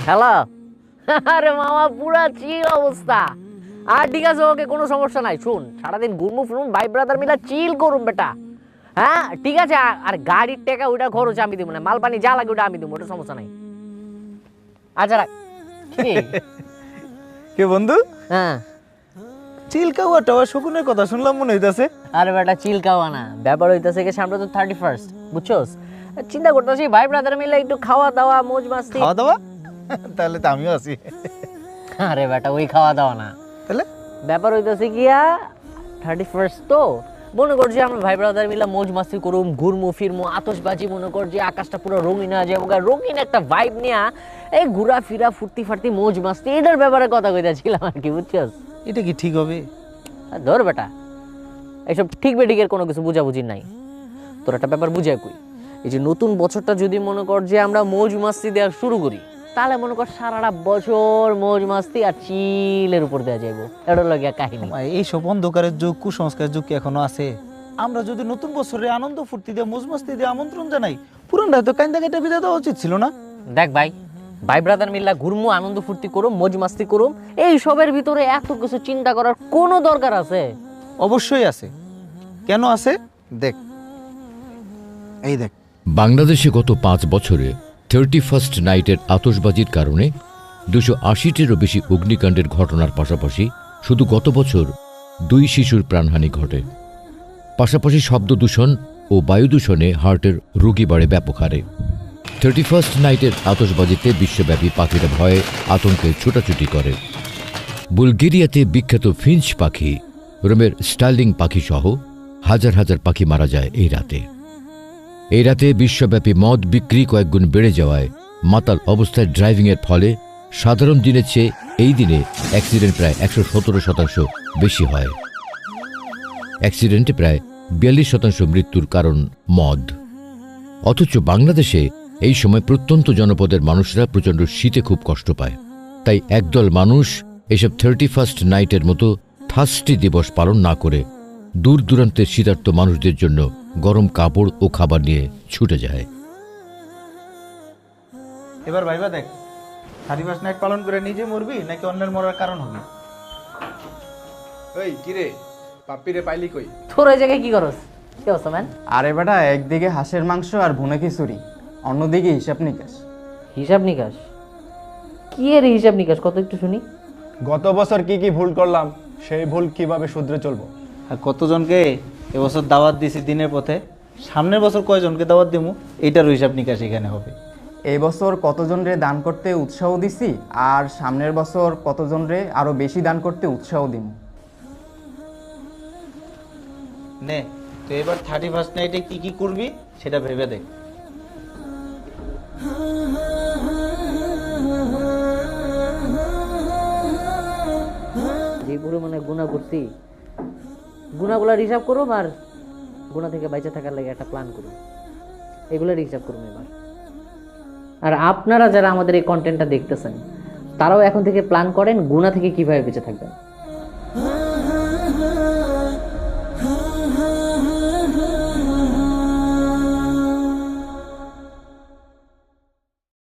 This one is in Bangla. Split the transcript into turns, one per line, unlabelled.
হ্যালো। আরে মামা পুরা চিল অবস্থা। আর ঠিক আছে, ওকে কোনো সমস্যা নাই। শুন, সারাদিন ঘুরমু ফিরুন, ভাই ব্রাদার মিলা চিল করুন বেটা। হ্যাঁ ঠিক আছে। আর গাড়ির টাকা ওইটা খরচ আমি দিব না, মাল পানি যা লাগে ওটা আমি দিব, ওটা সমস্যা নাই। আচ্ছা রাখ। কি
কে বন্ধু?
হ্যাঁ
চিলকাওয়া টাওয়া শকুনের কথা শুনলাম মনে হইতাছে।
আরে বেটা চিল খাওয়া না, ব্যাপার হইতাছে কি সামনে তো 31st, বুঝছস? চিন্তা করতেছি ভাই ব্রাদার মিলে একটু খাওয়া দাওয়া মোজ মাস্তি।
খাওয়া দাওয়া? তাহলে তো আমিও আছি।
আরে বেটা ওই খাওয়া দাওয়া না,
তাহলে
ব্যাপার হইতাছে গিয়া 31st তো মনে করছি আমরা ভাই ব্রাদার মিলে মোজ মাস্তি করুম, ঘুরমু ফিরমু, আতশবাজি, মনে কর যে আকাশটা পুরো রঙিন হয়ে যাবে, রঙিন একটা ভাইব নিয়া এই ঘুরা ফিরা ফুর্তি ফার্তি মোজ মাস্তি এটার ব্যাপারে কথা কইতাছিলাম আর কি, বুঝছস?
এটা কি ঠিক হবে?
ধর বেটা, এইসব ঠিক বেঠিকের কোনো কিছু বুঝাবুঝি নাই। তোর একটা ব্যাপার বুঝাই কই, এই যে নতুন বছরটা যদি মনে কর যে আমরা মৌজ মাস্তি দেওয়া শুরু করি, তাহলে মনে কর সারাটা বছর মৌজ মাস্তি আর চিলের উপর দেওয়া যাইব। এটা লাগে কাহিনী।
এইসব অন্ধকারের যুগ, কুসংস্কারের যুগ কি এখনো আছে? আমরা যদি নতুন বছরে আনন্দ ফুর্তি দিয়ে মোজ মাস্তি দিয়ে আমন্ত্রণ জানাই, পুরানটা তো কাইন্দা কেটে বিদায় দেওয়া উচিত ছিল না?
দেখ ভাই, ভাই ব্রাদার মিল্লা ঘুরমু, আনন্দ ফুর্তি করুম, মৌজ মাস্তি করুম, এই সবের ভিতরে এত কিছু চিন্তা করার কোনো দরকার আছে?
অবশ্যই আছে। কেন আছে দেখ, এই দেখ।
বাংলাদেশে গত 5 বছরে 31st নাইটের আতশবাজির কারণে 280টিরও বেশি অগ্নিকাণ্ডের ঘটনার পাশাপাশি শুধু গত বছর 2 শিশুর প্রাণহানি ঘটে। পাশাপাশি শব্দ দূষণ ও বায়ু দূষণে হার্টের রোগী বাড়ে ব্যাপক হারে। 31st নাইটের আতশবাজিতে বিশ্বব্যাপী পাখিরা ভয়ে আতঙ্কে ছোটাছুটি করে। বুলগেরিয়াতে বিখ্যাত ফিঞ্চ পাখি, রোমের স্টার্লিং পাখি সহ হাজার হাজার পাখি মারা যায় এই রাতে। এই রাতে বিশ্বব্যাপী মদ বিক্রি কয়েকগুণ বেড়ে যাওয়ায় মাতাল অবস্থায় ড্রাইভিংয়ের ফলে সাধারণ দিনের চেয়ে এই দিনে অ্যাক্সিডেন্ট প্রায় 117% বেশি হয়। অ্যাক্সিডেন্টে প্রায় 42% মৃত্যুর কারণ মদ। অথচ বাংলাদেশে এই সময় প্রত্যন্ত জনপদের মানুষরা প্রচণ্ড শীতে খুব কষ্ট পায়। তাই একদল মানুষ এসব 31st নাইটের মতো থার্স্টি দিবস পালন না করে দূর দূরান্তের শীতার্ত মানুষদের জন্য গরম কাপড় ও খাবার নিয়ে ছুটে যায়।
এবার ভাইবা দেখ, 31st নাইট পালন করে নিজে মরবি নাকি অন্যের মরার কারণ হবি?
ওই কিরে, পাপ্পিরে পাইলি কই?
তোর ওই জায়গায় কি করস? কি অবস্থা ম্যান?
আরে বেটা, একদিকে হাঁসের মাংস আর ভুনা খিচুড়ি, অন্যদিকে হিসাব নিকাশ।
হিসাব নিকাশ? কি এর হিসাব নিকাশ, কত একটু শুনি।
গত বছর কি কি ভুল করলাম, সেই ভুল কিভাবে শুধরে চলবো।
আর কতজনকে এবছর দাওয়াত দিছি দিনের পথে, সামনের বছর কয়জনকে দাওয়াত দিমু, এইটারও হিসাব নিকাশ এখানে হবে।
এই বছর কতজনরে দান করতে উৎসাহ দিছি, আর সামনের বছর কতজনরে আরো বেশি দান করতে উৎসাহ দিম।
নে তো এবার 31st নাইটে কি কি করবি সেটা ভেবে দেখ।
যে পরিমাণে গুণা করছি, গুণাগুলার হিসাব করুম আর গুণা থেকে বাইচে থাকার লাগে একটা প্ল্যান করুম, এগুলোর হিসাব করুম এবার। আর আপনারা যারা আমাদের এই কন্টেন্টটা দেখতেছেন, তারাও এখন থেকে প্ল্যান করেন গুণা থেকে কিভাবে বেঁচে থাকবেন।